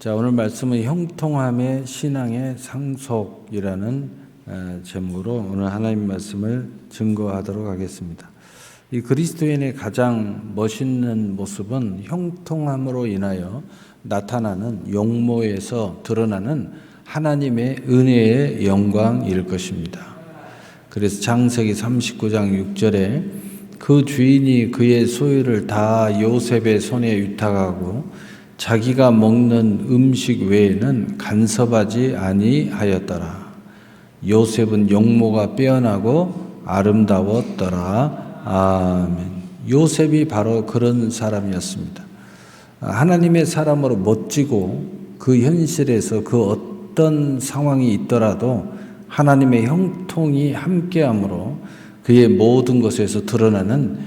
자, 오늘 말씀은 형통함의 신앙의 상속이라는 제목으로 오늘 하나님 말씀을 증거하도록 하겠습니다. 이 그리스도인의 가장 멋있는 모습은 형통함으로 인하여 나타나는 용모에서 드러나는 하나님의 은혜의 영광일 것입니다. 그래서 창세기 39장 6절에 그 주인이 그의 소유를 다 요셉의 손에 위탁하고 자기가 먹는 음식 외에는 간섭하지 아니하였더라. 요셉은 용모가 빼어나고 아름다웠더라. 아멘. 요셉이 바로 그런 사람이었습니다. 하나님의 사람으로 멋지고 그 현실에서 그 어떤 상황이 있더라도 하나님의 형통이 함께함으로 그의 모든 것에서 드러나는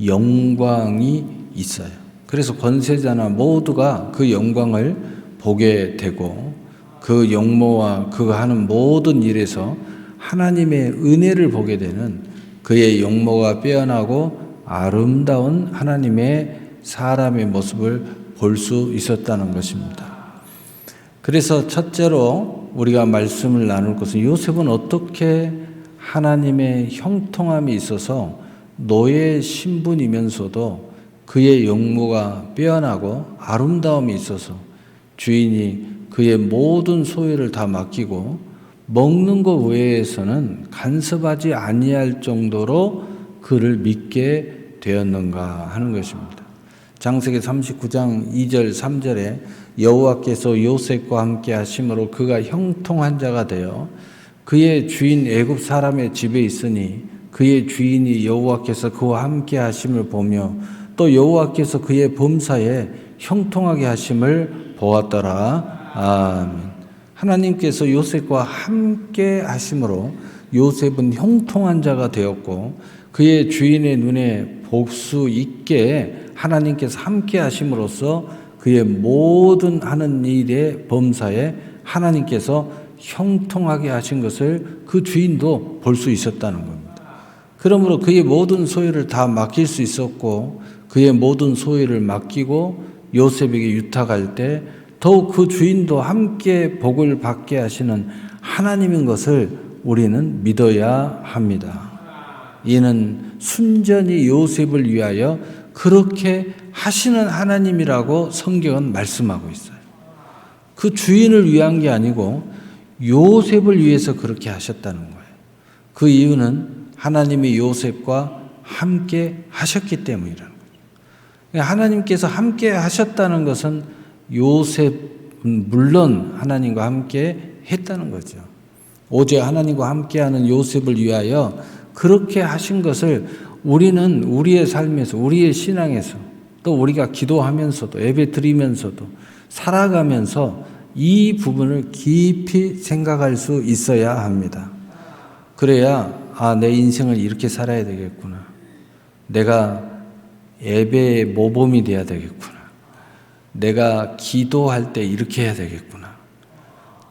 영광이 있어요. 그래서 권세자나 모두가 그 영광을 보게 되고 그 용모와 그가 하는 모든 일에서 하나님의 은혜를 보게 되는 그의 용모가 빼어나고 아름다운 하나님의 사람의 모습을 볼 수 있었다는 것입니다. 그래서 첫째로 우리가 말씀을 나눌 것은 요셉은 어떻게 하나님의 형통함이 있어서 노예 신분이면서도 그의 용모가 빼어나고 아름다움이 있어서 주인이 그의 모든 소유를 다 맡기고 먹는 것 외에서는 간섭하지 아니할 정도로 그를 믿게 되었는가 하는 것입니다. 창세기 39장 2절 3절에 여호와께서 요셉과 함께 하심으로 그가 형통한 자가 되어 그의 주인 애굽 사람의 집에 있으니 그의 주인이 여호와께서 그와 함께 하심을 보며 또 여호와께서 그의 범사에 형통하게 하심을 보았더라. 아멘. 하나님께서 요셉과 함께 하심으로 요셉은 형통한 자가 되었고 그의 주인의 눈에 볼 수 있게 하나님께서 함께 하심으로써 그의 모든 하는 일의 범사에 하나님께서 형통하게 하신 것을 그 주인도 볼 수 있었다는 겁니다. 그러므로 그의 모든 소유를 다 맡길 수 있었고 그의 모든 소유를 맡기고 요셉에게 유탁할 때 더욱 그 주인도 함께 복을 받게 하시는 하나님인 것을 우리는 믿어야 합니다. 이는 순전히 요셉을 위하여 그렇게 하시는 하나님이라고 성경은 말씀하고 있어요. 그 주인을 위한 게 아니고 요셉을 위해서 그렇게 하셨다는 거예요. 그 이유는 하나님이 요셉과 함께 하셨기 때문이라는 거예요. 하나님께서 함께 하셨다는 것은 요셉은 물론 하나님과 함께 했다는 거죠. 오직 하나님과 함께하는 요셉을 위하여 그렇게 하신 것을 우리는 우리의 삶에서 우리의 신앙에서 또 우리가 기도하면서도 예배 드리면서도 살아가면서 이 부분을 깊이 생각할 수 있어야 합니다. 그래야 내 인생을 이렇게 살아야 되겠구나. 내가 예배의 모범이 돼야 되겠구나. 내가 기도할 때 이렇게 해야 되겠구나.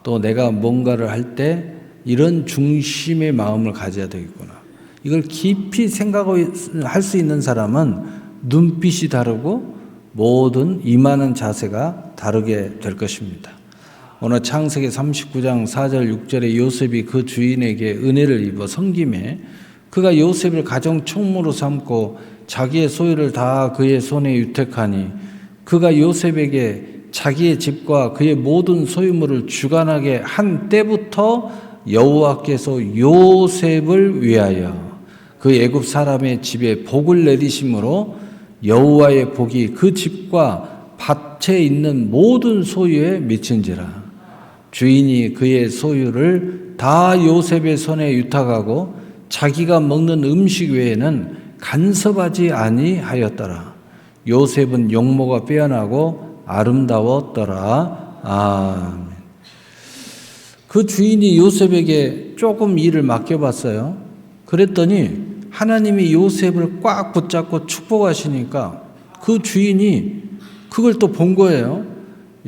또 내가 뭔가를 할 때 이런 중심의 마음을 가져야 되겠구나. 이걸 깊이 생각할 수 있는 사람은 눈빛이 다르고 모든 임하는 자세가 다르게 될 것입니다. 오늘 창세기 39장 4절 6절에 요셉이 그 주인에게 은혜를 입어 섬김에 그가 요셉을 가정 총무로 삼고 자기의 소유를 다 그의 손에 유택하니 그가 요셉에게 자기의 집과 그의 모든 소유물을 주관하게 한 때부터 여호와께서 요셉을 위하여 그 애굽 사람의 집에 복을 내리심으로 여호와의 복이 그 집과 밭에 있는 모든 소유에 미친지라. 주인이 그의 소유를 다 요셉의 손에 유탁하고 자기가 먹는 음식 외에는 간섭하지 아니하였더라. 요셉은 용모가 빼어나고 아름다웠더라. 아멘. 그 주인이 요셉에게 조금 일을 맡겨봤어요. 그랬더니 하나님이 요셉을 꽉 붙잡고 축복하시니까 그 주인이 그걸 또 본 거예요.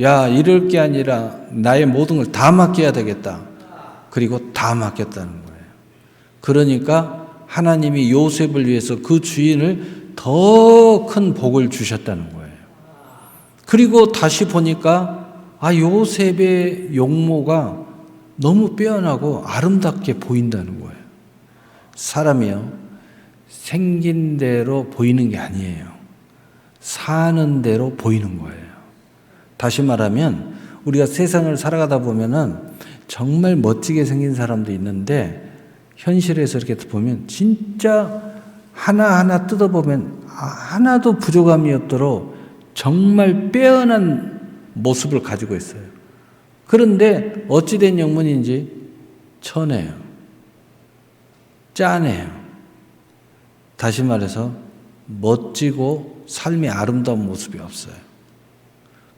야, 이럴 게 아니라 나의 모든 걸 다 맡겨야 되겠다. 그리고 다 맡겼다는 거예요. 그러니까 하나님이 요셉을 위해서 그 주인을 더 큰 복을 주셨다는 거예요. 그리고 다시 보니까 요셉의 용모가 너무 빼어나고 아름답게 보인다는 거예요. 사람이요, 생긴 대로 보이는 게 아니에요. 사는 대로 보이는 거예요. 다시 말하면 우리가 세상을 살아가다 보면은 정말 멋지게 생긴 사람도 있는데 현실에서 이렇게 보면 진짜 하나하나 뜯어보면 하나도 부족함이 없도록 정말 빼어난 모습을 가지고 있어요. 그런데 어찌된 영문인지 천해요. 짠해요. 다시 말해서 멋지고 삶이 아름다운 모습이 없어요.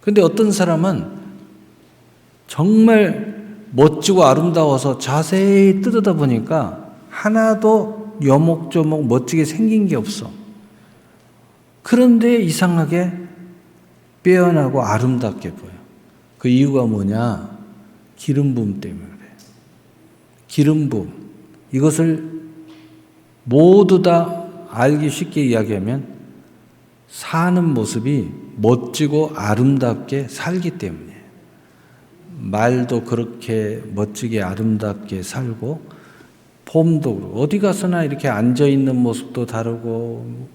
근데 어떤 사람은 정말 멋지고 아름다워서 자세히 뜯어다 보니까 하나도 여목조목 멋지게 생긴 게 없어. 그런데 이상하게 빼어나고 아름답게 보여. 그 이유가 뭐냐? 기름 부음 때문에 그래요. 기름 부음. 이것을 모두 다 알기 쉽게 이야기하면 사는 모습이 멋지고 아름답게 살기 때문이에요. 말도 그렇게 멋지게 아름답게 살고 폼도 그렇고 어디 가서나 이렇게 앉아있는 모습도 다르고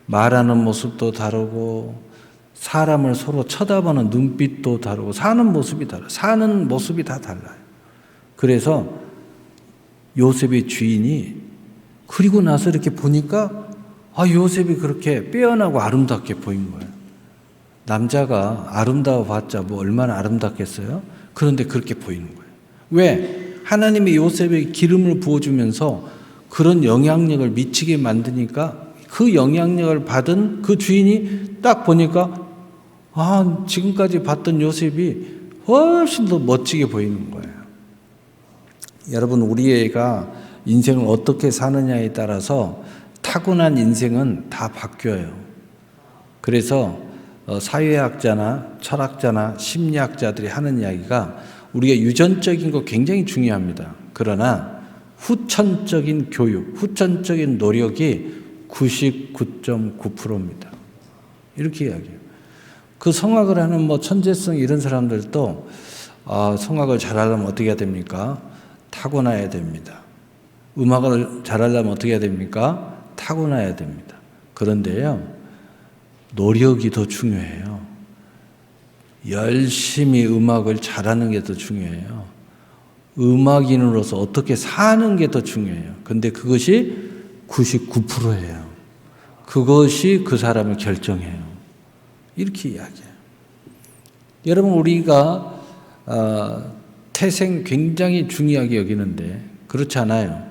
말하는 모습도 다르고 사람을 서로 쳐다보는 눈빛도 다르고 사는 모습이 달라요. 사는 모습이 다 달라요. 그래서 요셉의 주인이 그리고 나서 이렇게 보니까 요셉이 그렇게 빼어나고 아름답게 보인 거예요. 남자가 아름다워 봤자 뭐 얼마나 아름답겠어요? 그런데 그렇게 보이는 거예요. 왜? 하나님이 요셉에 기름을 부어주면서 그런 영향력을 미치게 만드니까 그 영향력을 받은 그 주인이 딱 보니까 지금까지 봤던 요셉이 훨씬 더 멋지게 보이는 거예요. 여러분, 우리 애가 인생을 어떻게 사느냐에 따라서 타고난 인생은 다 바뀌어요. 그래서 사회학자나 철학자나 심리학자들이 하는 이야기가 우리가 유전적인 거 굉장히 중요합니다. 그러나 후천적인 교육, 후천적인 노력이 99.9%입니다. 이렇게 이야기해요. 그 성악을 하는 천재성 이런 사람들도 성악을 잘하려면 어떻게 해야 됩니까? 타고나야 됩니다. 음악을 잘하려면 어떻게 해야 됩니까? 타고나야 됩니다. 그런데요, 노력이 더 중요해요. 열심히 음악을 잘하는 게 더 중요해요. 음악인으로서 어떻게 사는 게 더 중요해요. 근데 그것이 99%예요. 그것이 그 사람을 결정해요. 이렇게 이야기해요. 여러분, 우리가 태생 굉장히 중요하게 여기는데 그렇지 않아요.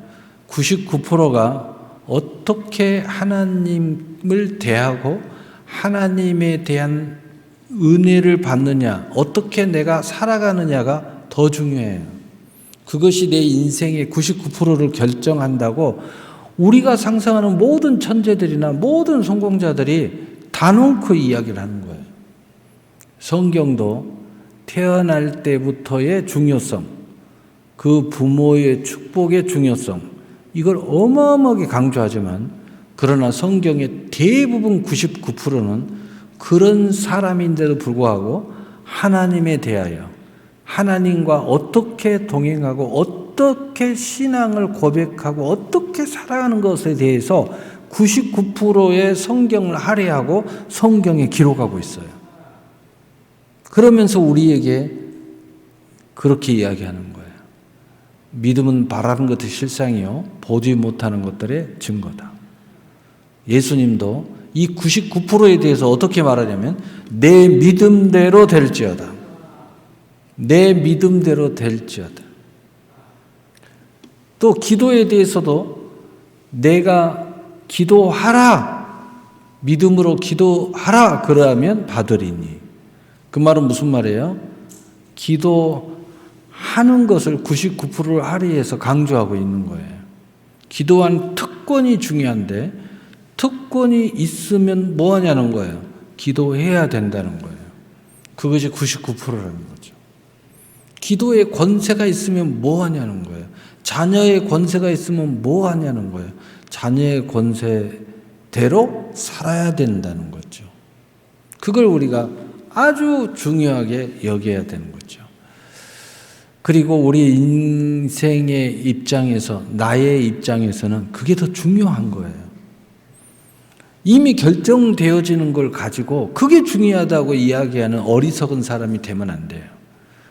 99%가 어떻게 하나님을 대하고 하나님에 대한 은혜를 받느냐, 어떻게 내가 살아가느냐가 더 중요해요. 그것이 내 인생의 99%를 결정한다고 우리가 상상하는 모든 천재들이나 모든 성공자들이 단언코 이야기를 하는 거예요. 성경도 태어날 때부터의 중요성, 그 부모의 축복의 중요성, 이걸 어마어마하게 강조하지만 그러나 성경의 대부분 99%는 그런 사람인데도 불구하고 하나님에 대하여 하나님과 어떻게 동행하고 어떻게 신앙을 고백하고 어떻게 살아가는 것에 대해서 99%의 성경을 할애하고 성경에 기록하고 있어요. 그러면서 우리에게 그렇게 이야기하는 거예요. 믿음은 바라는 것의 실상이요 보지 못하는 것들의 증거다. 예수님도 이 99%에 대해서 어떻게 말하냐면 내 믿음대로 될지어다. 내 믿음대로 될지어다. 또 기도에 대해서도 내가 기도하라, 믿음으로 기도하라 그러면 받으리니. 그 말은 무슨 말이에요? 기도하는 것을 99%를 할애해서 강조하고 있는 거예요. 기도한 특권이 중요한데 특권이 있으면 뭐 하냐는 거예요? 기도해야 된다는 거예요. 그것이 99%라는 거죠. 기도의 권세가 있으면 뭐 하냐는 거예요. 자녀의 권세가 있으면 뭐 하냐는 거예요. 자녀의 권세대로 살아야 된다는 거죠. 그걸 우리가 아주 중요하게 여겨야 되는 거죠. 그리고 우리 인생의 입장에서, 나의 입장에서는 그게 더 중요한 거예요. 이미 결정되어지는 걸 가지고 그게 중요하다고 이야기하는 어리석은 사람이 되면 안 돼요.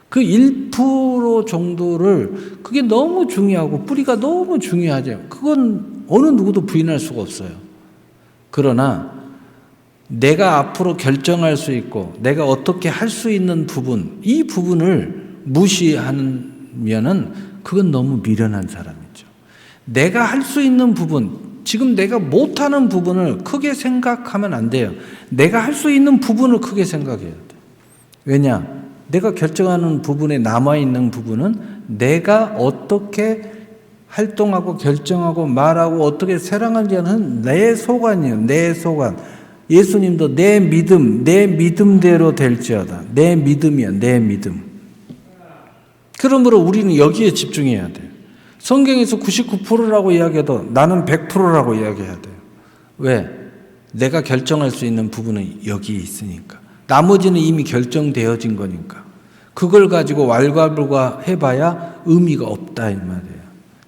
그 1% 정도를, 그게 너무 중요하고 뿌리가 너무 중요하죠. 그건 어느 누구도 부인할 수가 없어요. 그러나 내가 앞으로 결정할 수 있고 내가 어떻게 할 수 있는 부분, 이 부분을 무시하면은 그건 너무 미련한 사람이죠. 내가 할 수 있는 부분, 지금 내가 못하는 부분을 크게 생각하면 안 돼요. 내가 할 수 있는 부분을 크게 생각해야 돼요. 왜냐? 내가 결정하는 부분에 남아있는 부분은 내가 어떻게 활동하고 결정하고 말하고 어떻게 사랑하는지 하는 내 소관이에요. 내 소관. 예수님도 내 믿음, 내 믿음대로 될지어다. 내 믿음이야, 내 믿음. 그러므로 우리는 여기에 집중해야 돼요. 성경에서 99%라고 이야기해도 나는 100%라고 이야기해야 돼요. 왜? 내가 결정할 수 있는 부분은 여기에 있으니까. 나머지는 이미 결정되어진 거니까. 그걸 가지고 왈가불가 해봐야 의미가 없다 이 말이에요.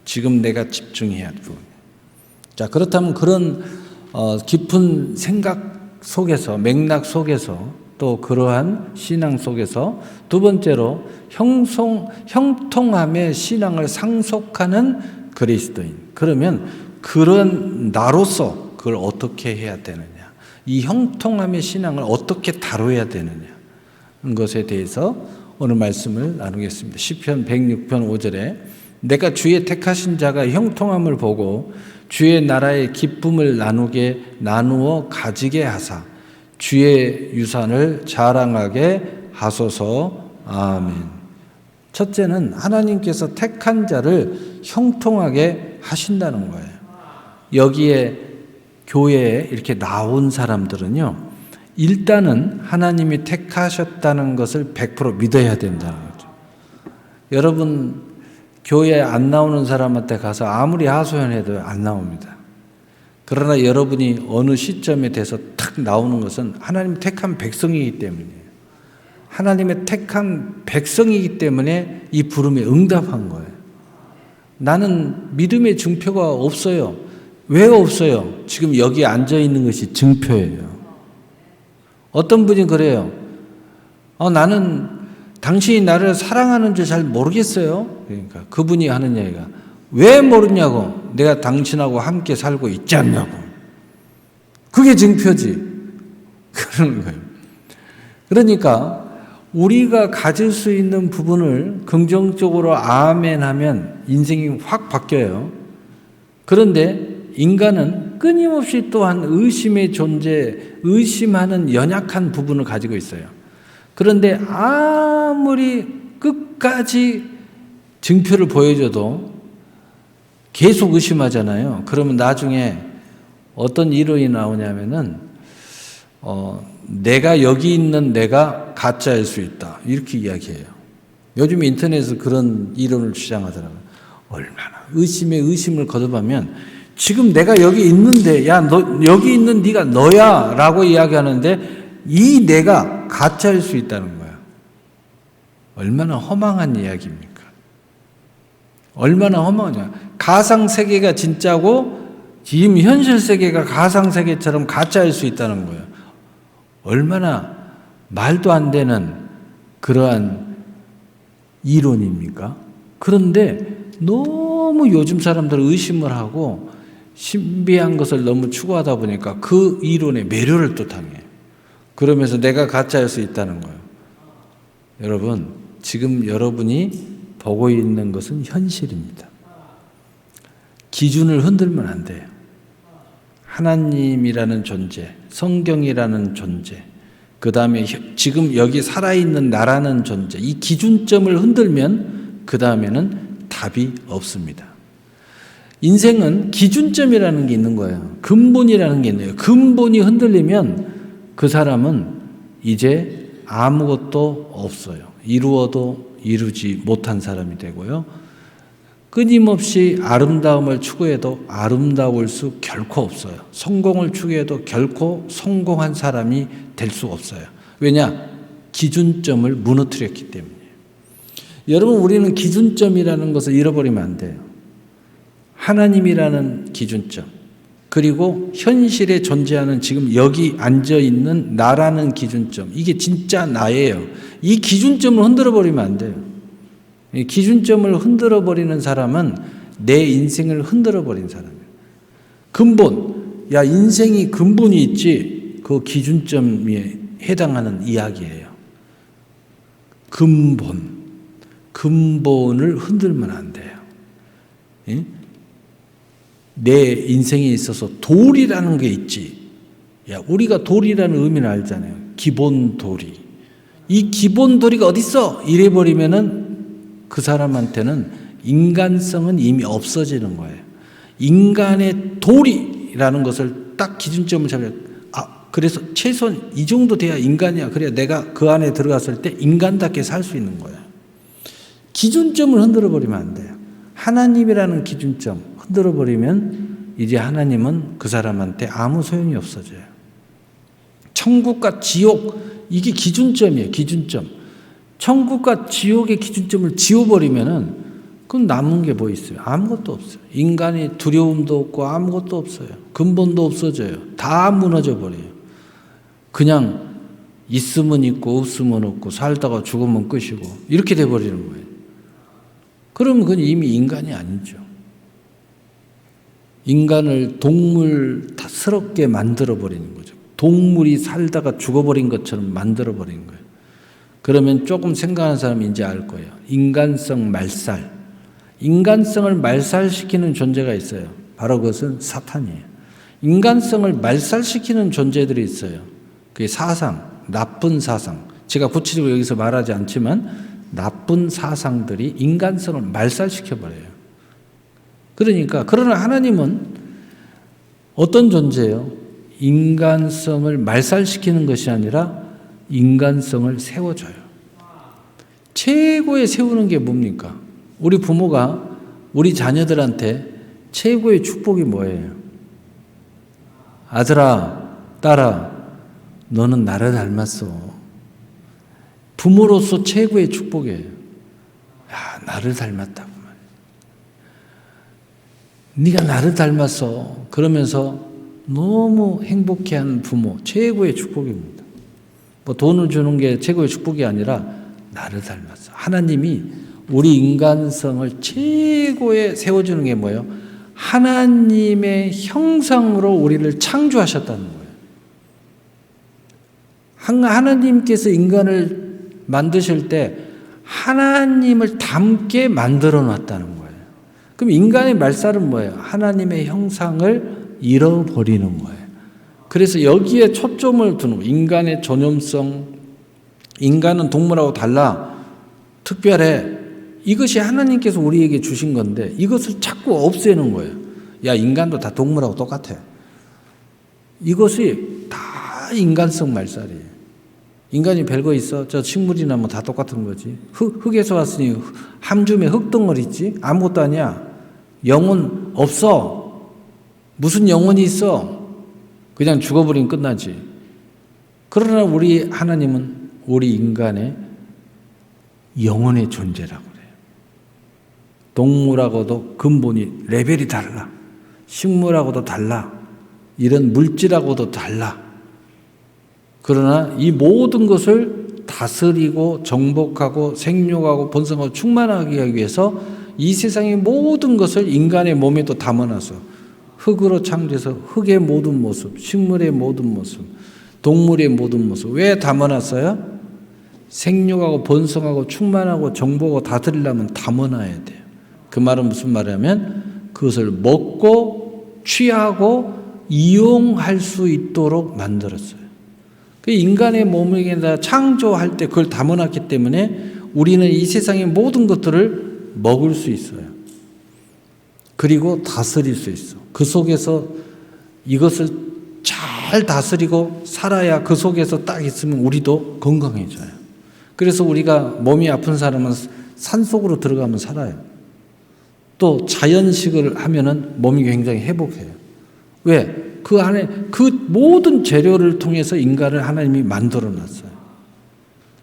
지금 내가 집중해야 할 부분. 자, 그렇다면 그런 깊은 생각 속에서, 맥락 속에서, 또 그러한 신앙 속에서 두 번째로 형통함의 신앙을 상속하는 그리스도인. 그러면 그런 나로서 그걸 어떻게 해야 되느냐, 이 형통함의 신앙을 어떻게 다뤄야 되느냐 하는 것에 대해서 오늘 말씀을 나누겠습니다. 시편 106편 5절에 내가 주의 택하신 자가 형통함을 보고 주의 나라의 기쁨을 나누어 가지게 하사 주의 유산을 자랑하게 하소서. 아멘. 첫째는 하나님께서 택한 자를 형통하게 하신다는 거예요. 여기에 교회에 이렇게 나온 사람들은요, 일단은 하나님이 택하셨다는 것을 100% 믿어야 된다는 거죠. 여러분, 교회에 안 나오는 사람한테 가서 아무리 하소연해도 안 나옵니다. 그러나 여러분이 어느 시점에 돼서 탁 나오는 것은 하나님 택한 백성이기 때문이에요. 하나님의 택한 백성이기 때문에 이 부름에 응답한 거예요. 나는 믿음의 증표가 없어요. 왜 없어요? 지금 여기 앉아 있는 것이 증표예요. 어떤 분이 그래요. 나는 당신이 나를 사랑하는 줄 잘 모르겠어요. 그러니까 그분이 하는 얘기가, 왜 모르냐고. 내가 당신하고 함께 살고 있지 않냐고. 그게 증표지. 그러는 거예요. 그러니까 우리가 가질 수 있는 부분을 긍정적으로 아멘 하면 인생이 확 바뀌어요. 그런데 인간은 끊임없이 또한 의심의 존재, 의심하는 연약한 부분을 가지고 있어요. 그런데 아무리 끝까지 증표를 보여줘도 계속 의심하잖아요. 그러면 나중에 어떤 이론이 나오냐면은 내가 여기 있는 내가 가짜일 수 있다, 이렇게 이야기해요. 요즘 인터넷에서 그런 이론을 주장하더라고요. 얼마나 의심에 의심을 거듭하면 지금 내가 여기 있는데, 야, 너 여기 있는 네가 너야 라고 이야기하는데 이 내가 가짜일 수 있다는 거야. 얼마나 허망한 이야기입니까? 얼마나 허망하냐. 가상세계가 진짜고 지금 현실세계가 가상세계처럼 가짜일 수 있다는 거예요. 얼마나 말도 안 되는 그러한 이론입니까? 그런데 너무 요즘 사람들은 의심을 하고 신비한 것을 너무 추구하다 보니까 그 이론에 매료를 또 당해요. 그러면서 내가 가짜일 수 있다는 거예요. 여러분, 지금 여러분이 보고 있는 것은 현실입니다. 기준을 흔들면 안 돼요. 하나님이라는 존재, 성경이라는 존재, 그 다음에 지금 여기 살아있는 나라는 존재, 이 기준점을 흔들면 그 다음에는 답이 없습니다. 인생은 기준점이라는 게 있는 거예요. 근본이라는 게 있네요. 근본이 흔들리면 그 사람은 이제 아무것도 없어요. 이루어도 이루지 못한 사람이 되고요. 끊임없이 아름다움을 추구해도 아름다울 수 결코 없어요. 성공을 추구해도 결코 성공한 사람이 될 수 없어요. 왜냐? 기준점을 무너뜨렸기 때문이에요. 여러분, 우리는 기준점이라는 것을 잃어버리면 안 돼요. 하나님이라는 기준점, 그리고 현실에 존재하는 지금 여기 앉아있는 나라는 기준점, 이게 진짜 나예요. 이 기준점을 흔들어버리면 안 돼요. 이 기준점을 흔들어버리는 사람은 내 인생을 흔들어버린 사람이에요. 근본, 야, 인생이 근본이 있지, 그 기준점에 해당하는 이야기예요. 근본을 흔들면 안 돼요. 예? 내 인생에 있어서 도리라는 게 있지. 야, 우리가 도리라는 의미를 알잖아요. 기본 도리. 이 기본 도리가 어딨어? 이래버리면은 그 사람한테는 인간성은 이미 없어지는 거예요. 인간의 도리라는 것을 딱 기준점을 잡아요. 그래서 최소한 이 정도 돼야 인간이야. 그래야 내가 그 안에 들어갔을 때 인간답게 살 수 있는 거예요. 기준점을 흔들어버리면 안 돼요. 하나님이라는 기준점 흔들어버리면 이제 하나님은 그 사람한테 아무 소용이 없어져요. 천국과 지옥, 이게 기준점이에요. 기준점. 천국과 지옥의 기준점을 지워버리면은 그럼 남은 게 뭐 있어요? 아무것도 없어요. 인간의 두려움도 없고 아무것도 없어요. 근본도 없어져요. 다 무너져 버려요. 그냥 있으면 있고 없으면 없고 살다가 죽으면 끝이고 이렇게 돼버리는 거예요. 그러면 그건 이미 인간이 아니죠. 인간을 동물스럽게 만들어버리는 거죠. 동물이 살다가 죽어버린 것처럼 만들어버린 거예요. 그러면 조금 생각하는 사람이 이제 알 거예요. 인간성 말살. 인간성을 말살시키는 존재가 있어요. 바로 그것은 사탄이에요. 인간성을 말살시키는 존재들이 있어요. 그게 사상, 나쁜 사상. 제가 구체적으로 여기서 말하지 않지만 나쁜 사상들이 인간성을 말살시켜버려요. 그러나 하나님은 어떤 존재예요? 인간성을 말살시키는 것이 아니라 인간성을 세워줘요. 최고의 세우는 게 뭡니까? 우리 부모가 우리 자녀들한테 최고의 축복이 뭐예요? 아들아, 딸아, 너는 나를 닮았어. 부모로서 최고의 축복이에요. 야, 나를 닮았다고 말이야. 네가 나를 닮았어. 그러면서 너무 행복해하는 부모, 최고의 축복입니다. 뭐 돈을 주는 게 최고의 축복이 아니라 나를 닮았어. 하나님이 우리 인간성을 최고에 세워주는 게 뭐예요? 하나님의 형상으로 우리를 창조하셨다는 거예요. 하나님께서 인간을 만드실 때 하나님을 닮게 만들어 놨다는 거예요. 그럼 인간의 말살은 뭐예요? 하나님의 형상을 잃어버리는 거예요. 그래서 여기에 초점을 두는 거예요. 인간의 전염성, 인간은 동물하고 달라, 특별해. 이것이 하나님께서 우리에게 주신 건데 이것을 자꾸 없애는 거예요. 야, 인간도 다 동물하고 똑같아. 이것이 다 인간성 말살이에요. 인간이 별거 있어? 저 식물이나 뭐 다 똑같은 거지. 흙에서 왔으니 함줌에 흙덩어리 있지? 아무것도 아니야. 영혼 없어. 무슨 영혼이 있어? 그냥 죽어버리면 끝나지. 그러나 우리 하나님은 우리 인간의 영혼의 존재라고 그래요. 동물하고도 근본이 레벨이 달라. 식물하고도 달라. 이런 물질하고도 달라. 그러나 이 모든 것을 다스리고 정복하고 생육하고 번성하고 충만하게 하기 위해서 이 세상의 모든 것을 인간의 몸에도 담아놔서 흙으로 창조해서 흙의 모든 모습, 식물의 모든 모습, 동물의 모든 모습. 왜 담아놨어요? 생육하고 번성하고 충만하고 정복하고 다스리려면 담아놔야 돼요. 그 말은 무슨 말이냐면 그것을 먹고 취하고 이용할 수 있도록 만들었어요. 그 인간의 몸에다 창조할 때 그걸 담아놨기 때문에 우리는 이 세상의 모든 것들을 먹을 수 있어요. 그리고 다스릴 수 있어. 그 속에서 이것을 잘 다스리고 살아야 그 속에서 딱 있으면 우리도 건강해져요. 그래서 우리가 몸이 아픈 사람은 산속으로 들어가면 살아요. 또 자연식을 하면은 몸이 굉장히 회복해요. 왜? 그 안에 그 모든 재료를 통해서 인간을 하나님이 만들어 놨어요.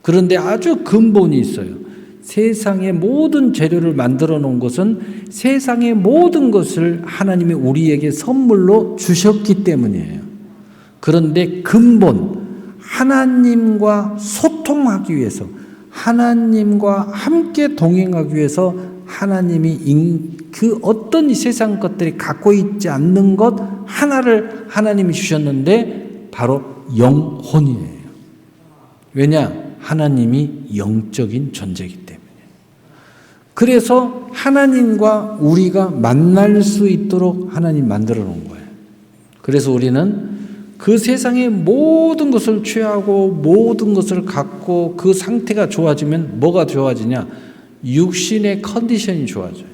그런데 아주 근본이 있어요. 세상의 모든 재료를 만들어 놓은 것은 세상의 모든 것을 하나님이 우리에게 선물로 주셨기 때문이에요. 그런데 근본, 하나님과 소통하기 위해서, 하나님과 함께 동행하기 위해서 하나님이 그 어떤 이 세상 것들이 갖고 있지 않는 것 하나를 하나님이 주셨는데 바로 영혼이에요. 왜냐? 하나님이 영적인 존재이기 때문에. 그래서 하나님과 우리가 만날 수 있도록 하나님 만들어 놓은 거예요. 그래서 우리는 그 세상의 모든 것을 취하고 모든 것을 갖고 그 상태가 좋아지면 뭐가 좋아지냐? 육신의 컨디션이 좋아져요.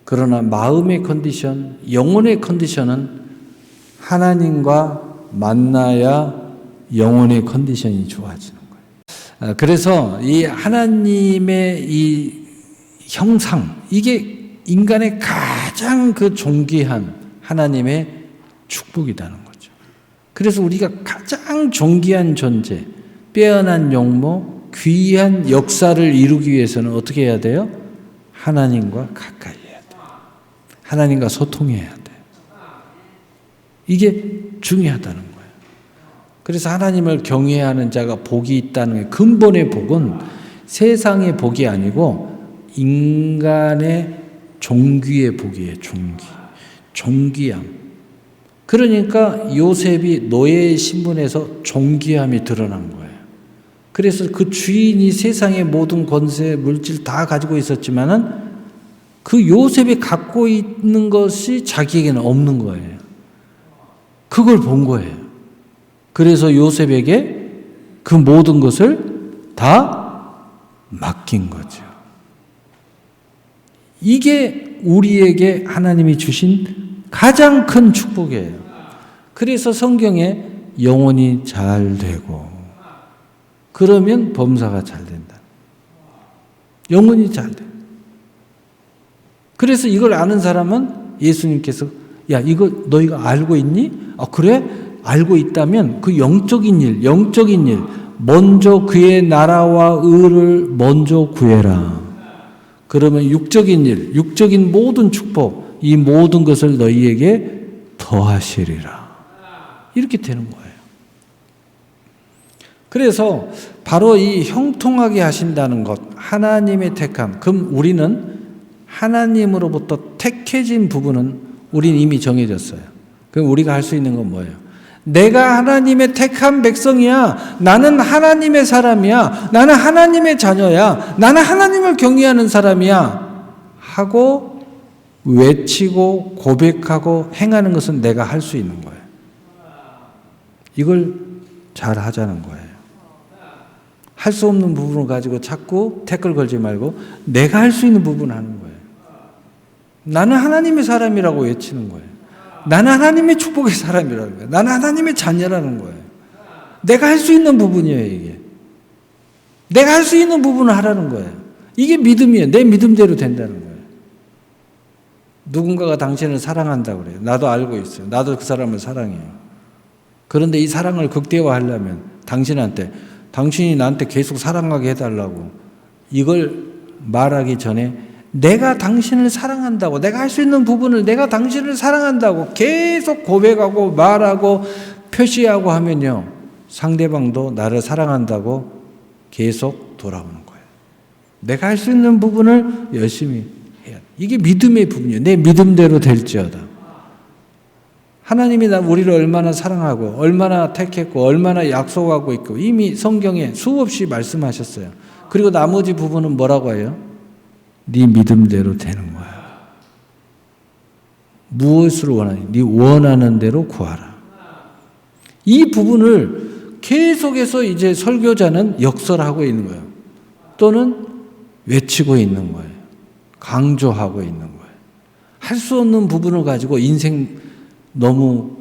그러나 마음의 컨디션, 영혼의 컨디션은 하나님과 만나야 영혼의 컨디션이 좋아지는 거예요. 그래서 이 하나님의 이 형상, 이게 인간의 가장 그 존귀한 하나님의 축복이라는 거죠. 그래서 우리가 가장 존귀한 존재, 빼어난 용모, 귀한 역사를 이루기 위해서는 어떻게 해야 돼요? 하나님과 가까이 해야 돼요. 하나님과 소통해야 돼요. 이게 중요하다는 거예요. 그래서 하나님을 경외하는 자가 복이 있다는 게, 근본의 복은 세상의 복이 아니고 인간의 존귀의 복이에요. 존귀함. 그러니까 요셉이 노예의 신분에서 존귀함이 드러난 거예요. 그래서 그 주인이 세상의 모든 권세, 물질 다 가지고 있었지만은 그 요셉이 갖고 있는 것이 자기에게는 없는 거예요. 그걸 본 거예요. 그래서 요셉에게 그 모든 것을 다 맡긴 거죠. 이게 우리에게 하나님이 주신 가장 큰 축복이에요. 그래서 성경에 영혼이 잘 되고, 그러면 범사가 잘 된다. 영혼이 잘 돼. 그래서 이걸 아는 사람은 예수님께서, 야, 이거 너희가 알고 있니? 그래? 알고 있다면 그 영적인 일, 먼저 그의 나라와 의를 먼저 구해라. 그러면 육적인 일, 육적인 모든 축복, 이 모든 것을 너희에게 더하시리라. 이렇게 되는 거예요. 그래서 바로 이 형통하게 하신다는 것, 하나님의 택함. 그럼 우리는 하나님으로부터 택해진 부분은 우리는 이미 정해졌어요. 그럼 우리가 할 수 있는 건 뭐예요? 내가 하나님의 택한 백성이야. 나는 하나님의 사람이야. 나는 하나님의 자녀야. 나는 하나님을 경외하는 사람이야. 하고 외치고 고백하고 행하는 것은 내가 할 수 있는 거예요. 이걸 잘 하자는 거예요. 할 수 없는 부분을 가지고 자꾸 태클 걸지 말고 내가 할 수 있는 부분을 하는 거예요. 나는 하나님의 사람이라고 외치는 거예요. 나는 하나님의 축복의 사람이라는 거예요. 나는 하나님의 자녀라는 거예요. 내가 할 수 있는 부분이에요, 이게. 내가 할 수 있는 부분을 하라는 거예요. 이게 믿음이에요. 내 믿음대로 된다는 거예요. 누군가가 당신을 사랑한다고 그래요. 나도 알고 있어요. 나도 그 사람을 사랑해요. 그런데 이 사랑을 극대화하려면 당신이 나한테 계속 사랑하게 해달라고, 이걸 말하기 전에 내가 당신을 사랑한다고, 내가 할 수 있는 부분을 내가 당신을 사랑한다고 계속 고백하고 말하고 표시하고 하면요, 상대방도 나를 사랑한다고 계속 돌아오는 거예요. 내가 할 수 있는 부분을 열심히 해야 돼. 이게 믿음의 부분이에요. 내 믿음대로 될지어다. 하나님이 우리를 얼마나 사랑하고 얼마나 택했고 얼마나 약속하고 있고 이미 성경에 수없이 말씀하셨어요. 그리고 나머지 부분은 뭐라고 해요? 네 믿음대로 되는 거야. 무엇을 원하니? 네 원하는 대로 구하라. 이 부분을 계속해서 이제 설교자는 역설하고 있는 거예요. 또는 외치고 있는 거예요. 강조하고 있는 거예요. 할 수 없는 부분을 가지고 인생 너무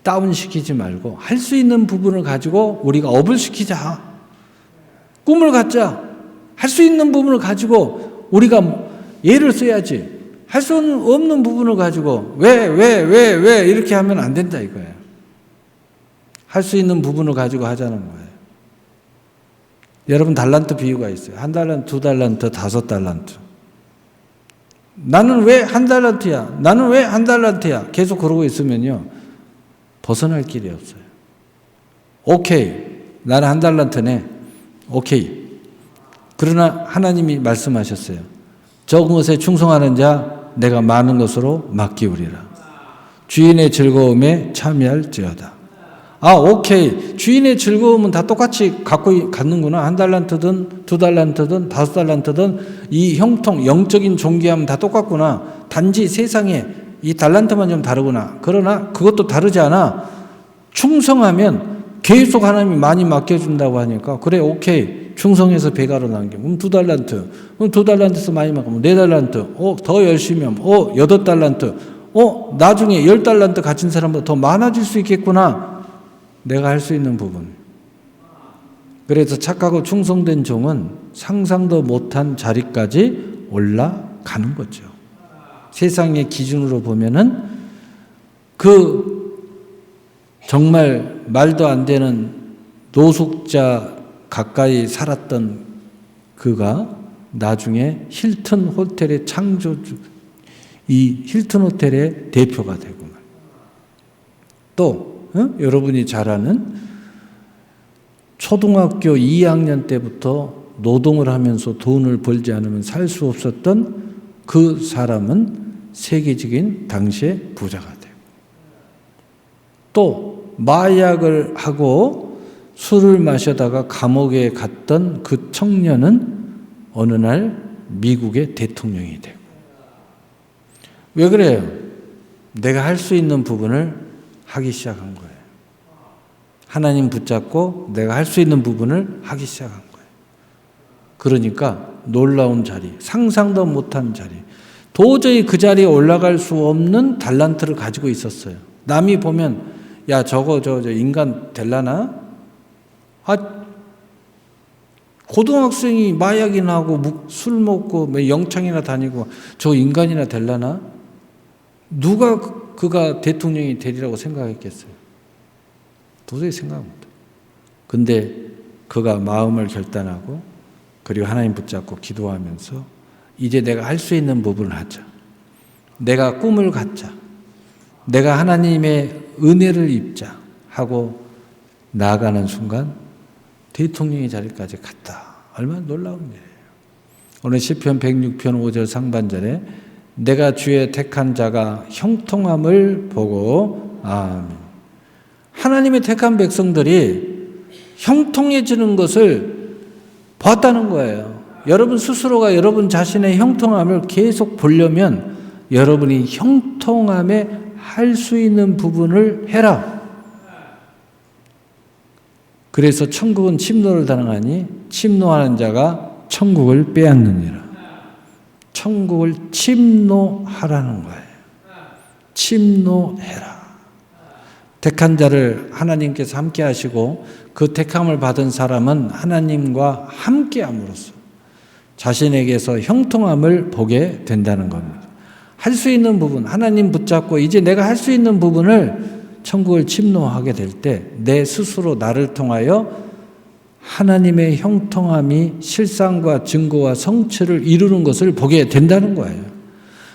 다운시키지 말고 할 수 있는 부분을 가지고 우리가 업을 시키자. 꿈을 갖자. 할 수 있는 부분을 가지고 우리가 예를 써야지. 할 수 없는 부분을 가지고 왜 이렇게 하면 안 된다 이거예요. 할 수 있는 부분을 가지고 하자는 거예요. 여러분 달란트 비유가 있어요. 1달란트, 2달란트, 5달란트. 나는 왜 1달란트야? 나는 왜 1달란트야? 계속 그러고 있으면요. 벗어날 길이 없어요. 오케이. 나는 1달란트네. 오케이. 그러나 하나님이 말씀하셨어요. 적은 것에 충성하는 자 내가 많은 것으로 맡기우리라. 주인의 즐거움에 참여할지어다. 오케이. 주인의 즐거움은 다 똑같이 갖는구나. 1달란트든 2달란트든 5달란트든 이 형통, 영적인 존귀함은 다 똑같구나. 단지 세상에 이 달란트만 좀 다르구나. 그러나 그것도 다르지 않아. 충성하면 계속 하나님이 많이 맡겨준다고 하니까 그래 오케이. 충성해서 배가로 남겨. 그럼 2달란트. 그럼 2달란트에서 많이 맡기면 4달란트. 더 열심히 하면 8달란트. 나중에 10달란트 가진 사람보다 더 많아질 수 있겠구나. 내가 할 수 있는 부분. 그래서 착하고 충성된 종은 상상도 못한 자리까지 올라가는 거죠. 세상의 기준으로 보면은 정말 말도 안 되는 노숙자 가까이 살았던 그가 나중에 힐튼 호텔의 창조주, 이 힐튼 호텔의 대표가 되고 또 여러분이 잘 아는 초등학교 2학년 때부터 노동을 하면서 돈을 벌지 않으면 살 수 없었던 그 사람은 세계적인 당시의 부자가 되고 또 마약을 하고 술을 마시다가 감옥에 갔던 그 청년은 어느 날 미국의 대통령이 되고 왜 그래요? 내가 할 수 있는 부분을 하기 시작한 거예요. 하나님 붙잡고 내가 할 수 있는 부분을 하기 시작한 거예요. 그러니까 놀라운 자리, 상상도 못한 자리, 도저히 그 자리에 올라갈 수 없는 달란트를 가지고 있었어요. 남이 보면 야 저거 저 인간 될라나? 고등학생이 마약이나 하고 술 먹고 영창이나 다니고 저 인간이나 될라나? 누가 그가 대통령이 되리라고 생각했겠어요? 도저히 생각 못해요. 근데 그가 마음을 결단하고 그리고 하나님 붙잡고 기도하면서 이제 내가 할 수 있는 부분을 하자. 내가 꿈을 갖자. 내가 하나님의 은혜를 입자 하고 나아가는 순간 대통령의 자리까지 갔다. 얼마나 놀라운 일이에요. 오늘 시편 106편 5절 상반절에 내가 주의 택한 자가 형통함을 보고 아멘. 하나님의 택한 백성들이 형통해지는 것을 봤다는 거예요. 여러분 스스로가 여러분 자신의 형통함을 계속 보려면 여러분이 형통함에 할 수 있는 부분을 해라. 그래서 천국은 침노를 당하니 침노하는 자가 천국을 빼앗느니라. 천국을 침노하라는 거예요. 침노해라. 택한 자를 하나님께서 함께 하시고 그 택함을 받은 사람은 하나님과 함께 함으로써 자신에게서 형통함을 보게 된다는 겁니다. 할 수 있는 부분, 하나님 붙잡고 이제 내가 할 수 있는 부분을 천국을 침노하게 될 때 내 스스로 나를 통하여 하나님의 형통함이 실상과 증거와 성취를 이루는 것을 보게 된다는 거예요.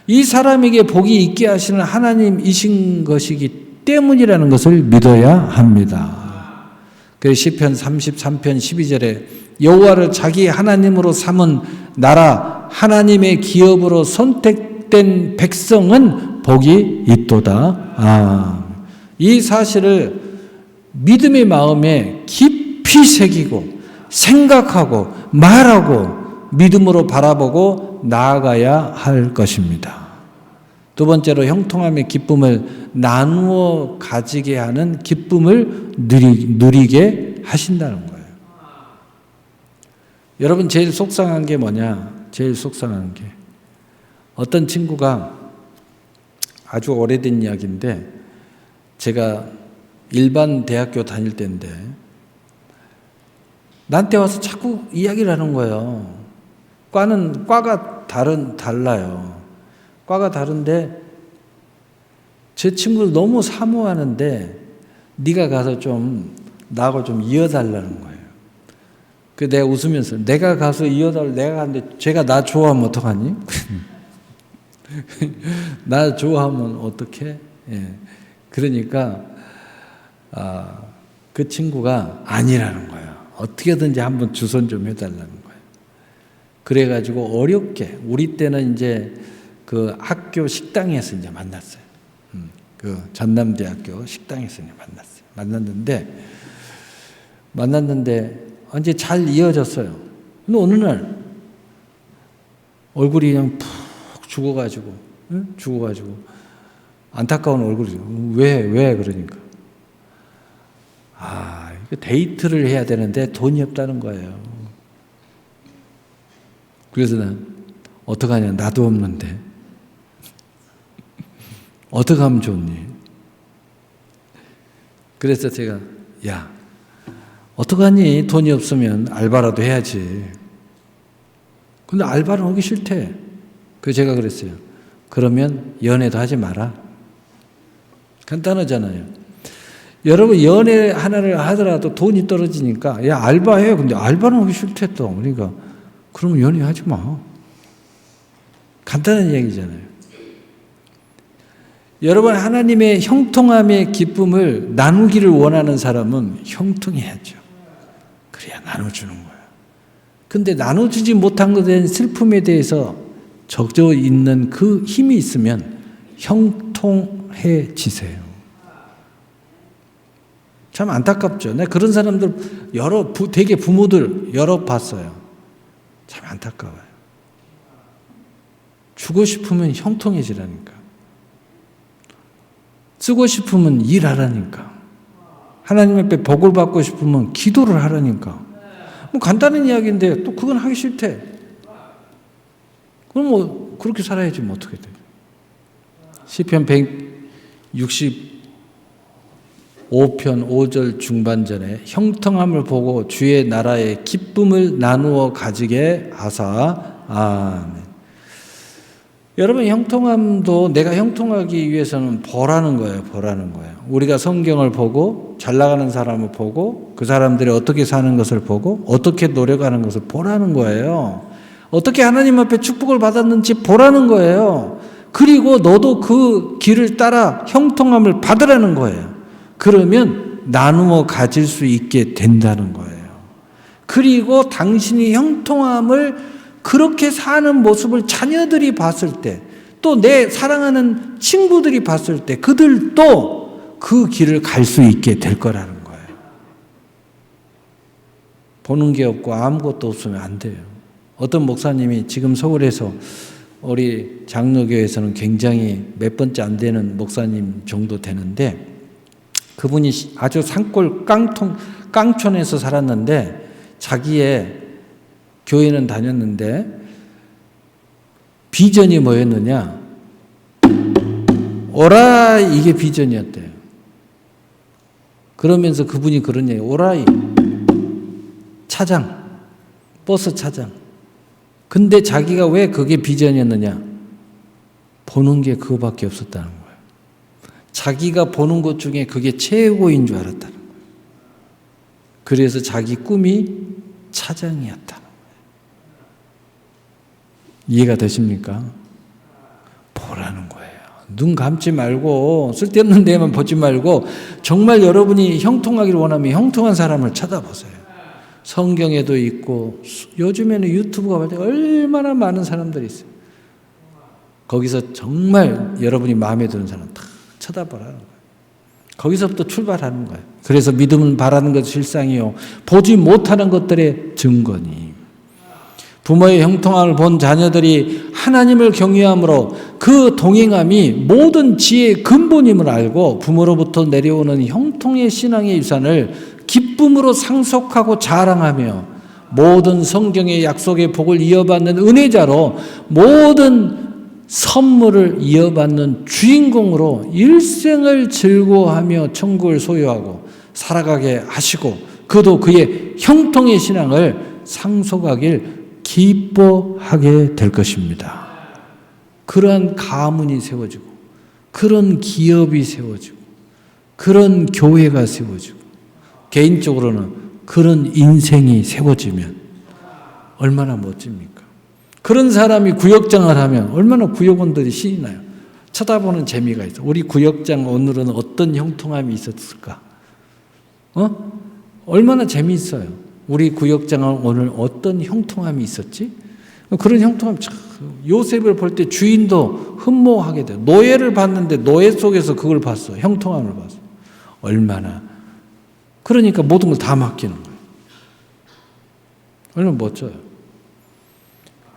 이 사람에게 복이 있게 하시는 하나님이신 것이기 때문이라는 것을 믿어야 합니다. 그래서 시편 33편 12절에 여호와를 자기 하나님으로 삼은 나라 하나님의 기업으로 선택된 백성은 복이 있도다. 이 사실을 믿음의 마음에 깊이 새기고 생각하고 말하고 믿음으로 바라보고 나아가야 할 것입니다. 두 번째로 형통함의 기쁨을 나누어 가지게 하는 기쁨을 누리게 하신다는 거예요. 여러분 제일 속상한 게 뭐냐? 제일 속상한 게 어떤 친구가 아주 오래된 이야기인데 제가 일반 대학교 다닐 때인데 나한테 와서 자꾸 이야기를 하는 거예요. 과가 달라요. 과가 다른데 제 친구를 너무 사모하는데 네가 가서 좀 나하고 좀 이어달라는 거예요. 내가 웃으면서 내가 가서 이어달라 내가 가는데 제가 나 좋아하면 어떡하니? 나 좋아하면 어떡해? 예. 그러니까 그 친구가 아니라는 거예요. 어떻게든지 한번 주선 좀 해달라는 거예요. 그래가지고 어렵게 우리 때는 이제 그 학교 식당에서 이제 만났어요. 그 전남대학교 식당에서 이제 만났는데 이제 잘 이어졌어요. 근데 어느 날 얼굴이 그냥 푹 죽어가지고 안타까운 얼굴이죠. 왜 그러니까 데이트를 해야 되는데 돈이 없다는 거예요. 그래서 난 어떡하냐, 나도 없는데 어떻게 하면 좋니? 그래서 제가 야 어떡하니, 돈이 없으면 알바라도 해야지. 근데 알바는 하기 싫대. 그래서 제가 그랬어요. 그러면 연애도 하지 마라. 간단하잖아요. 여러분 연애 하나를 하더라도 돈이 떨어지니까 야 알바해. 근데 알바는 하기 싫대 또. 그러니까 그러면 연애하지 마. 간단한 얘기잖아요. 여러분 하나님의 형통함의 기쁨을 나누기를 원하는 사람은 형통해야죠. 그래야 나눠주는 거예요. 근데 나눠주지 못한 것에 대한 슬픔에 대해서 적져 있는 그 힘이 있으면 형통해지세요. 참 안타깝죠. 내가 그런 사람들 되게 부모들 여러 봤어요. 참 안타까워요. 주고 싶으면 형통해지라니까. 쓰고 싶으면 일하라니까. 하나님 앞에 복을 받고 싶으면 기도를 하라니까. 뭐 간단한 이야기인데 또 그건 하기 싫대. 그럼 뭐 그렇게 살아야지 뭐 어떻게 돼. 시편 165편 5절 중반전에 형통함을 보고 주의 나라의 기쁨을 나누어 가지게 하사. 아멘. 여러분 형통함도 내가 형통하기 위해서는 보라는 거예요. 우리가 성경을 보고 잘 나가는 사람을 보고 그 사람들이 어떻게 사는 것을 보고 어떻게 노력하는 것을 보라는 거예요. 어떻게 하나님 앞에 축복을 받았는지 보라는 거예요. 그리고 너도 그 길을 따라 형통함을 받으라는 거예요. 그러면 나누어 가질 수 있게 된다는 거예요. 그리고 당신이 형통함을 그렇게 사는 모습을 자녀들이 봤을 때, 또 내 사랑하는 친구들이 봤을 때 그들도 그 길을 갈 수 있게 될 거라는 거예요. 보는 게 없고 아무것도 없으면 안 돼요. 어떤 목사님이 지금 서울에서 우리 장로교회에서는 굉장히 몇 번째 안 되는 목사님 정도 되는데, 그분이 아주 산골 깡촌에서 살았는데 자기의 교회는 다녔는데 비전이 뭐였느냐? 오라이, 이게 비전이었대요. 그러면서 그분이 그런 얘기, 오라이 차장, 버스 차장. 근데 자기가 왜 그게 비전이었느냐? 보는 게 그거밖에 없었다는 거예요. 자기가 보는 것 중에 그게 최고인 줄 알았다는 거예요. 그래서 자기 꿈이 차장이었다는 거예요. 이해가 되십니까? 보라는 거예요. 눈 감지 말고 쓸데없는 데만 보지 말고 정말 여러분이 형통하기를 원하면 형통한 사람을 쳐다보세요. 성경에도 있고 요즘에는 유튜브가 얼마나 많은 사람들이 있어요. 거기서 정말 여러분이 마음에 드는 사람 다 쳐다보라는 거예요. 거기서부터 출발하는 거예요. 그래서 믿음은 바라는 것이 실상이요 보지 못하는 것들의 증거니. 부모의 형통함을 본 자녀들이 하나님을 경외함으로 그 동행함이 모든 지혜의 근본임을 알고 부모로부터 내려오는 형통의 신앙의 유산을 기쁨으로 상속하고 자랑하며 모든 성경의 약속의 복을 이어받는 은혜자로 모든 선물을 이어받는 주인공으로 일생을 즐거워하며 천국을 소유하고 살아가게 하시고 그도 그의 형통의 신앙을 상속하길 기뻐하게 될 것입니다. 그러한 가문이 세워지고 그런 기업이 세워지고 그런 교회가 세워지고 개인적으로는 그런 인생이 세워지면 얼마나 멋집니까? 그런 사람이 구역장을 하면 얼마나 구역원들이 신이 나요. 쳐다보는 재미가 있어. 우리 구역장 오늘은 어떤 형통함이 있었을까? 얼마나 재미있어요. 우리 구역장은 오늘 어떤 형통함이 있었지? 그런 형통함, 요셉을 볼 때 주인도 흠모하게 돼요. 노예를 봤는데 노예 속에서 그걸 봤어. 형통함을 봤어. 얼마나. 그러니까 모든 걸 다 맡기는 거예요. 얼마나 멋져요.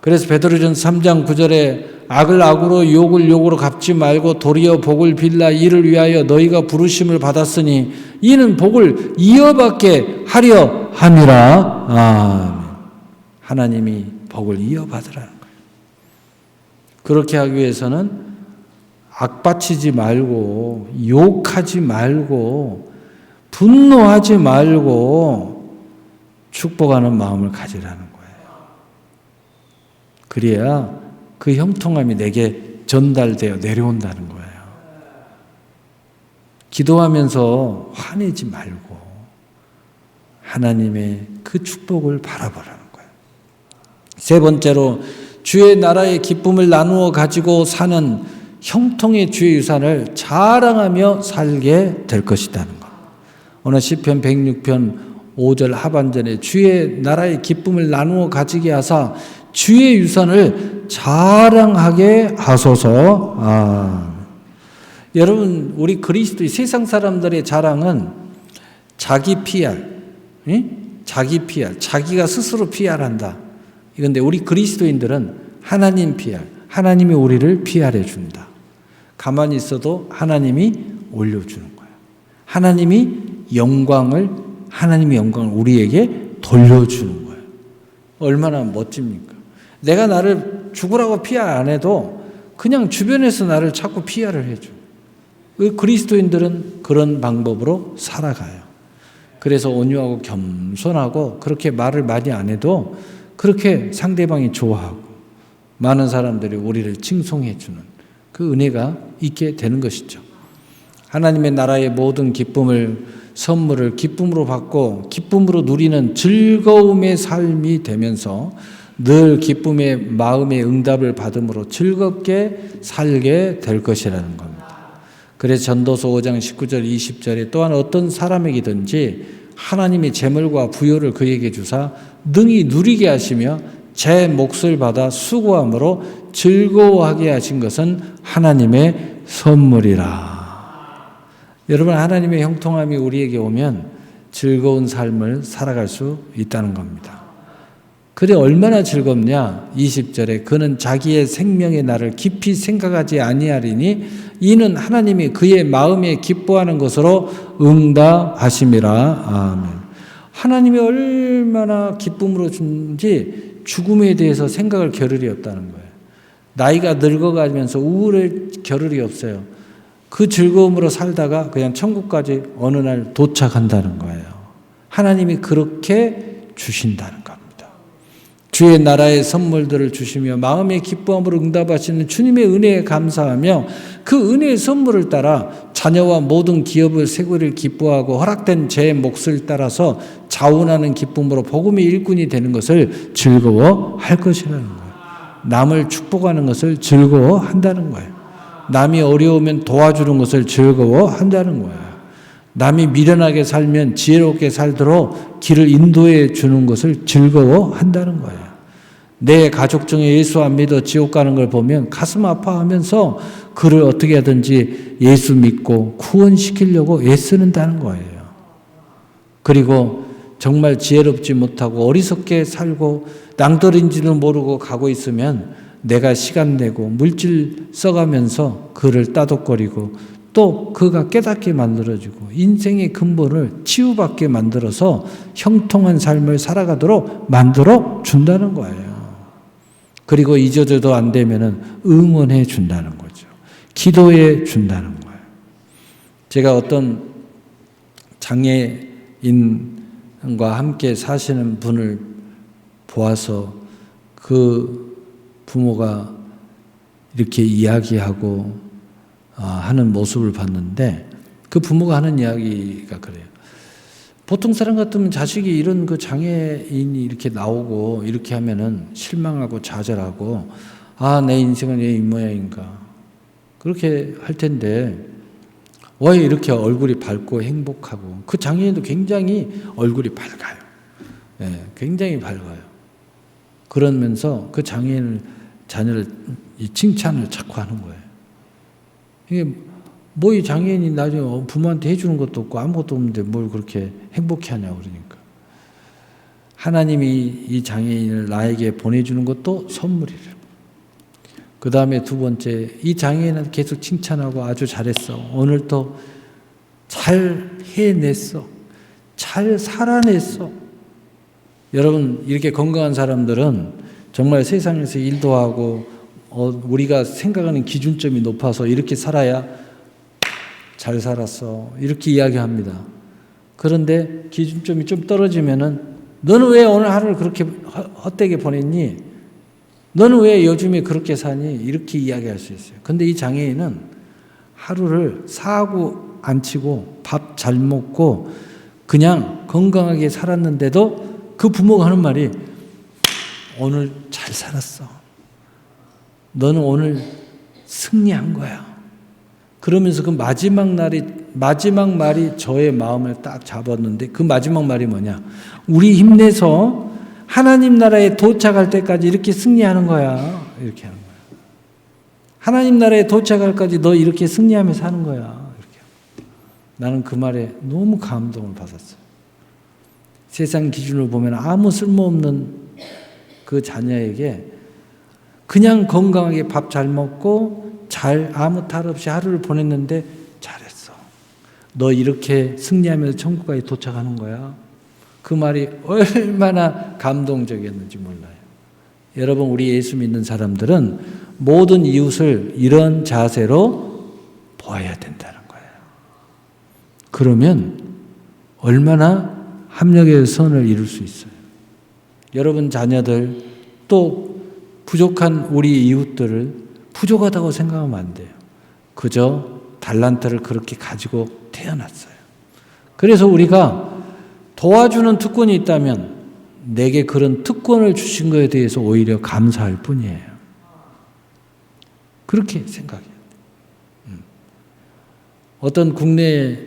그래서 베드로전서 3장 9절에 악을 악으로 욕을 욕으로 갚지 말고 도리어 복을 빌라 이를 위하여 너희가 부르심을 받았으니 이는 복을 이어받게 하려 함이라. 아멘. 하나님이 복을 이어받으라는 거예요. 그렇게 하기 위해서는 악받치지 말고 욕하지 말고 분노하지 말고 축복하는 마음을 가지라는 거예요. 그래야 그 형통함이 내게 전달되어 내려온다는 거예요. 기도하면서 화내지 말고 하나님의 그 축복을 바라보라는 거예요. 세 번째로 주의 나라의 기쁨을 나누어 가지고 사는 형통의 주의 유산을 자랑하며 살게 될 것이라는 것. 오늘 시편 106편 5절 하반절에 주의 나라의 기쁨을 나누어 가지게 하사 주의 유산을 자랑하게 하소서. 여러분, 우리 그리스도의 세상 사람들의 자랑은 자기 PR, 자기 PR, 자기가 스스로 PR한다. 그런데 우리 그리스도인들은 하나님 PR, 하나님이 우리를 PR해 준다. 가만히 있어도 하나님이 올려주는 거예요. 하나님이 영광을 우리에게 돌려주는 거예요. 얼마나 멋집니까? 내가 나를 죽으라고 PR 안 해도 그냥 주변에서 나를 자꾸 PR을 해줘. 그리스도인들은 그런 방법으로 살아가요. 그래서 온유하고 겸손하고 그렇게 말을 많이 안 해도 그렇게 상대방이 좋아하고 많은 사람들이 우리를 칭송해 주는 그 은혜가 있게 되는 것이죠. 하나님의 나라의 모든 선물을 기쁨으로 받고 기쁨으로 누리는 즐거움의 삶이 되면서 늘 기쁨의 마음의 응답을 받음으로 즐겁게 살게 될 것이라는 겁니다. 그래서 전도서 5장 19절 20절에 또한 어떤 사람에게든지 하나님이 재물과 부요를 그에게 주사 능히 누리게 하시며 제 몫을 받아 수고함으로 즐거워하게 하신 것은 하나님의 선물이라. 여러분, 하나님의 형통함이 우리에게 오면 즐거운 삶을 살아갈 수 있다는 겁니다. 그래 얼마나 즐겁냐? 20절에 그는 자기의 생명의 날을 깊이 생각하지 아니하리니 이는 하나님이 그의 마음에 기뻐하는 것으로 응답하심이라. 아멘. 하나님이 얼마나 기쁨으로 주는지 죽음에 대해서 생각할 겨를이 없다는 거예요. 나이가 늙어가면서 우울할 겨를이 없어요. 그 즐거움으로 살다가 그냥 천국까지 어느 날 도착한다는 거예요. 하나님이 그렇게 주신다는 겁니다. 주의 나라의 선물들을 주시며 마음의 기뻐함으로 응답하시는 주님의 은혜에 감사하며 그 은혜의 선물을 따라 자녀와 모든 기업을 세고를 기뻐하고 허락된 제 몫을 따라서 자원하는 기쁨으로 복음의 일꾼이 되는 것을 즐거워할 것이라는 거예요. 남을 축복하는 것을 즐거워한다는 거예요. 남이 어려우면 도와주는 것을 즐거워한다는 거예요. 남이 미련하게 살면 지혜롭게 살도록 길을 인도해 주는 것을 즐거워한다는 거예요. 내 가족 중에 예수 안 믿어 지옥 가는 걸 보면 가슴 아파하면서 그를 어떻게 하든지 예수 믿고 구원시키려고 애쓰는다는 거예요. 그리고 정말 지혜롭지 못하고 어리석게 살고 낭떠러지는 모르고 가고 있으면 내가 시간 내고 물질 써가면서 그를 따독거리고 또 그가 깨닫게 만들어주고 인생의 근본을 치유받게 만들어서 형통한 삶을 살아가도록 만들어 준다는 거예요. 그리고 잊어져도 안 되면은 응원해 준다는 거죠. 기도해 준다는 거예요. 제가 어떤 장애인과 함께 사시는 분을 보아서 그 부모가 이렇게 이야기하고 하는 모습을 봤는데 그 부모가 하는 이야기가 그래요. 보통 사람 같으면 자식이 이런 그 장애인이 이렇게 나오고 이렇게 하면은 실망하고 좌절하고, 아, 내 인생은 왜 이 모양인가, 그렇게 할 텐데 왜 이렇게 얼굴이 밝고 행복하고, 그 장애인도 굉장히 얼굴이 밝아요. 예, 굉장히 밝아요. 그러면서 그 자녀를 이 칭찬을 자꾸 하는 거예요. 이게 뭐 이 장애인이 나중에 부모한테 해주는 것도 없고 아무것도 없는데 뭘 그렇게 행복해하냐고 그러니까. 하나님이 이 장애인을 나에게 보내주는 것도 선물이래요. 그 다음에 두 번째, 이 장애인은 계속 칭찬하고 아주 잘했어, 오늘도 잘 해냈어, 잘 살아냈어. 여러분, 이렇게 건강한 사람들은 정말 세상에서 일도 하고 우리가 생각하는 기준점이 높아서 이렇게 살아야 잘 살았어, 이렇게 이야기합니다. 그런데 기준점이 좀 떨어지면은 너는 왜 오늘 하루를 그렇게 헛되게 보냈니? 너는 왜 요즘에 그렇게 사니? 이렇게 이야기할 수 있어요. 근데 이 장애인은 하루를 사고 안 치고 밥 잘 먹고 그냥 건강하게 살았는데도 그 부모가 하는 말이 오늘 잘 살았어, 너는 오늘 승리한 거야. 그러면서 그 마지막 말이 저의 마음을 딱 잡았는데, 그 마지막 말이 뭐냐, 우리 힘내서 하나님 나라에 도착할 때까지 이렇게 승리하는 거야, 이렇게 하는 거야. 하나님 나라에 도착할 때까지 너 이렇게 승리하며 사는 거야, 이렇게. 나는 그 말에 너무 감동을 받았어요. 세상 기준으로 보면 아무 쓸모없는 그 자녀에게 그냥 건강하게 밥 잘 먹고 아무 탈 없이 하루를 보냈는데 잘했어, 너 이렇게 승리하면서 천국까지 도착하는 거야. 그 말이 얼마나 감동적이었는지 몰라요. 여러분, 우리 예수 믿는 사람들은 모든 이웃을 이런 자세로 보아야 된다는 거예요. 그러면 얼마나 합력의 선을 이룰 수 있어요. 여러분 자녀들, 또 부족한 우리 이웃들을 부족하다고 생각하면 안 돼요. 그저 달란트를 그렇게 가지고 태어났어요. 그래서 우리가 도와주는 특권이 있다면 내게 그런 특권을 주신 것에 대해서 오히려 감사할 뿐이에요. 그렇게 생각해요. 어떤 국내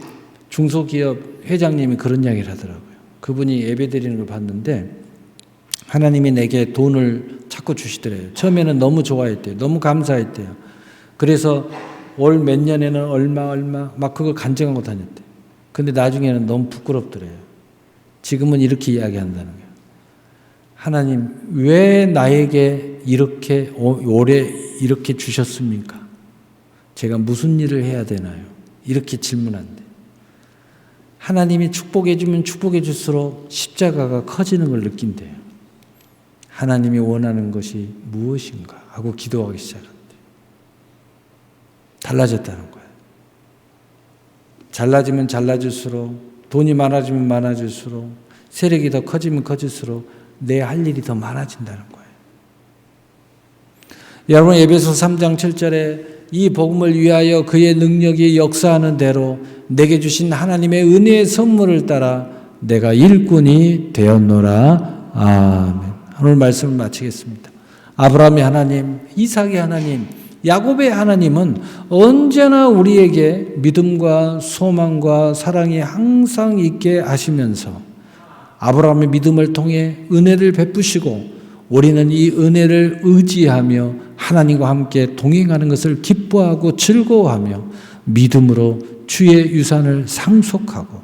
중소기업 회장님이 그런 이야기를 하더라고요. 그분이 예배드리는 걸 봤는데 하나님이 내게 돈을 자꾸 주시더래요. 처음에는 너무 좋아했대요. 너무 감사했대요. 그래서 올 몇 년에는 얼마 막 그걸 간증하고 다녔대요. 근데 나중에는 너무 부끄럽더래요. 지금은 이렇게 이야기한다는 거예요. 하나님, 왜 나에게 이렇게 오래 이렇게 주셨습니까? 제가 무슨 일을 해야 되나요? 이렇게 질문한대. 하나님이 축복해 주면 축복해 줄수록 십자가가 커지는 걸 느낀대요. 하나님이 원하는 것이 무엇인가 하고 기도하기 시작한대요. 달라졌다는 거예요. 잘나지면 잘나질수록, 돈이 많아지면 많아질수록, 세력이 더 커지면 커질수록 내 할 일이 더 많아진다는 거예요. 여러분, 에베소 3장 7절에 이 복음을 위하여 그의 능력이 역사하는 대로 내게 주신 하나님의 은혜의 선물을 따라 내가 일꾼이 되었노라. 아멘. 오늘 말씀을 마치겠습니다. 아브라함의 하나님, 이삭의 하나님, 야곱의 하나님은 언제나 우리에게 믿음과 소망과 사랑이 항상 있게 하시면서 아브라함의 믿음을 통해 은혜를 베푸시고 우리는 이 은혜를 의지하며 하나님과 함께 동행하는 것을 기뻐하고 즐거워하며 믿음으로 주의 유산을 상속하고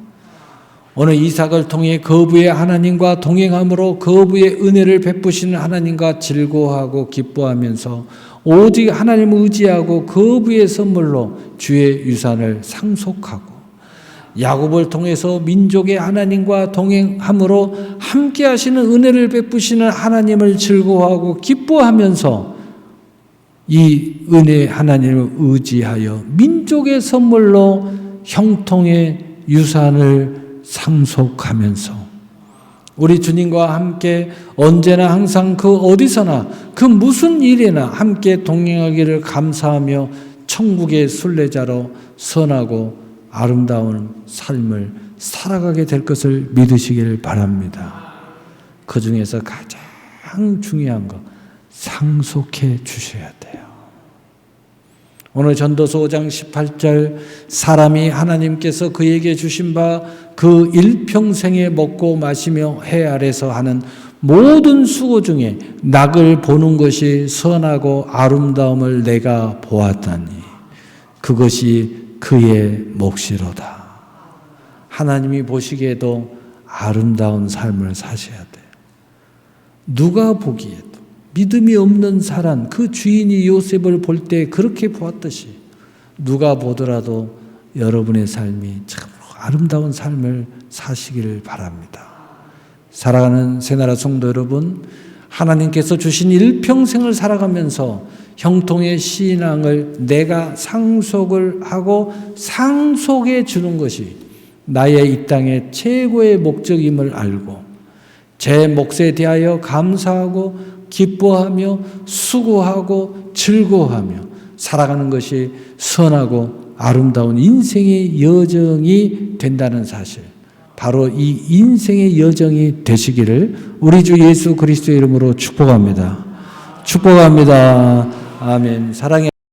오늘 이삭을 통해 거부의 하나님과 동행함으로 거부의 은혜를 베푸시는 하나님과 즐거워하고 기뻐하면서 오직 하나님을 의지하고 거부의 선물로 주의 유산을 상속하고 야곱을 통해서 민족의 하나님과 동행함으로 함께 하시는 은혜를 베푸시는 하나님을 즐거워하고 기뻐하면서 이 은혜 하나님을 의지하여 민족의 선물로 형통의 유산을 상속하면서 우리 주님과 함께 언제나 항상 그 어디서나 그 무슨 일에나 함께 동행하기를 감사하며 천국의 순례자로 선하고 아름다운 삶을 살아가게 될 것을 믿으시길 바랍니다. 그 중에서 가장 중요한 거 상속해 주셔야 돼요. 오늘 전도서 5장 18절 사람이 하나님께서 그에게 주신 바 그 일평생에 먹고 마시며 해 아래서 하는 모든 수고 중에 낙을 보는 것이 선하고 아름다움을 내가 보았다니 그것이 그의 몫이로다. 하나님이 보시기에도 아름다운 삶을 사셔야 돼요. 누가 보기에도 믿음이 없는 사람, 그 주인이 요셉을 볼 때 그렇게 보았듯이 누가 보더라도 여러분의 삶이 참 아름다운 삶을 사시기를 바랍니다. 사랑하는 새나라 성도 여러분, 하나님께서 주신 일평생을 살아가면서 형통의 신앙을 내가 상속을 하고 상속해 주는 것이 나의 이 땅의 최고의 목적임을 알고 제 몫에 대하여 감사하고 기뻐하며 수고하고 즐거워하며 살아가는 것이 선하고 아름다운 인생의 여정이 된다는 사실, 바로 이 인생의 여정이 되시기를 우리 주 예수 그리스도의 이름으로 축복합니다. 축복합니다. 아멘. 사랑해.